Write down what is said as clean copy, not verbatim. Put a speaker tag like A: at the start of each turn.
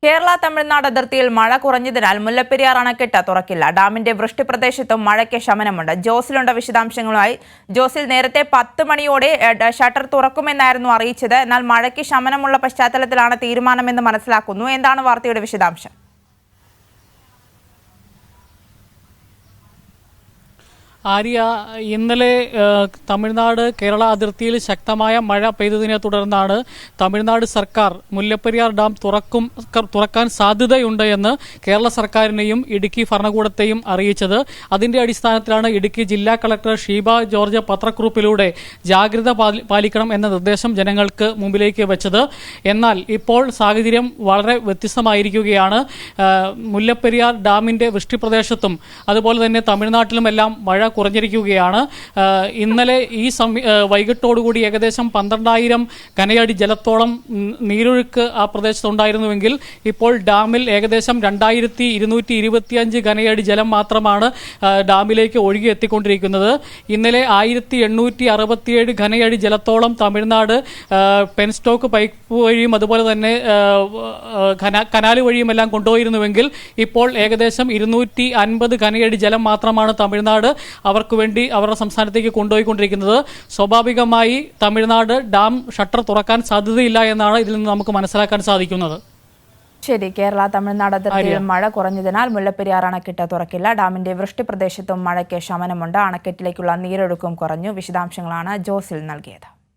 A: കേരള തമിഴ്നാട് അതിർത്തിയിൽ മഴ കുറഞ്ഞതിനാൽ മുല്ലപ്പെരിയാർ അണക്കെട്ട് തുറക്കില്ല. ഡാമിന്റെ വൃഷ്ടിപ്രദേശത്തും മഴയ്ക്ക് ശമനമുണ്ട്. ജോസിലുണ്ട് വിശദാംശങ്ങളുമായി. ജോസിൽ, നേരത്തെ 10 മണിയോടെ ഷട്ടർ തുറക്കുമെന്നായിരുന്നു അറിയിച്ചത്. എന്നാൽ മഴയ്ക്ക് ശമനമുള്ള പശ്ചാത്തലത്തിലാണ് തീരുമാനമെന്ന് മനസ്സിലാക്കുന്നു. എന്താണ് വാർത്തയുടെ വിശദാംശം?
B: ആര്യ, ഇന്നലെ തമിഴ്നാട് കേരള അതിർത്തിയിൽ ശക്തമായ മഴ പെയ്തതിനെ തുടർന്നാണ് തമിഴ്നാട് സർക്കാർ മുല്ലപ്പെരിയാർ ഡാം തുറക്കാൻ സാധ്യതയുണ്ട് എന്ന് കേരള സർക്കാരിനെയും ഇടുക്കി ഭരണകൂടത്തെയും അറിയിച്ചത്. അതിന്റെ അടിസ്ഥാനത്തിലാണ് ഇടുക്കി ജില്ലാ കളക്ടർ ഷീബ ജോർജ് പത്രക്കുറിപ്പിലൂടെ ജാഗ്രത പാലിക്കണം എന്ന നിർദ്ദേശം ജനങ്ങൾക്ക് മുമ്പിലേക്ക് വെച്ചത്. എന്നാൽ ഇപ്പോൾ സാഹചര്യം വളരെ വ്യത്യസ്തമായിരിക്കുകയാണ്. മുല്ലപ്പെരിയാർ ഡാമിന്റെ വൃഷ്ടിപ്രദേശത്തും അതുപോലെ തന്നെ തമിഴ്നാട്ടിലുമെല്ലാം മഴ കുറഞ്ഞിരിക്കുകയാണ്. ഇന്നലെ ഈ വൈകിട്ടോടുകൂടി ഏകദേശം 12,000 ഘനയടി ജലത്തോളം നീരൊഴുക്ക് ആ പ്രദേശത്തുണ്ടായിരുന്നുവെങ്കിൽ ഇപ്പോൾ ഡാമിൽ ഏകദേശം 2,225 ഘനയടി ജലം മാത്രമാണ് ഡാമിലേക്ക് ഒഴുകി എത്തിക്കൊണ്ടിരിക്കുന്നത്. ഇന്നലെ 1,867 ഘനയടി ജലത്തോളം തമിഴ്നാട് പെൻസ്റ്റോക്ക് പൈപ്പ് വഴിയും അതുപോലെ തന്നെ കനാല് വഴിയും എല്ലാം കൊണ്ടുപോയിരുന്നുവെങ്കിൽ ഇപ്പോൾ ഏകദേശം 250 ഘനയടി ജലം മാത്രമാണ് തമിഴ്നാട് അവർക്ക് വേണ്ടി അവരുടെ സംസ്ഥാനത്തേക്ക് കൊണ്ടുപോയിക്കൊണ്ടിരിക്കുന്നത്. സ്വാഭാവികമായി തമിഴ്നാട് ഡാം ഷട്ടർ തുറക്കാൻ സാധ്യതയില്ല എന്നാണ് ഇതിൽ നിന്ന് നമുക്ക് മനസ്സിലാക്കാൻ സാധിക്കുന്നത്.
A: ശരി, കേരള തമിഴ്നാട് അതിർത്തിയിൽ മഴ കുറഞ്ഞതിനാൽ മുല്ലപ്പെരിയാർ അണക്കെട്ട് തുറക്കില്ല. ഡാമിന്റെ വൃഷ്ടിപ്രദേശത്തും മഴയ്ക്ക് ശമനമുണ്ട്. അണക്കെട്ടിലേക്കുള്ള നീരൊഴുക്കും കുറഞ്ഞു. വിശദാംശങ്ങളാണ് ജോസിൽ നൽകിയത്.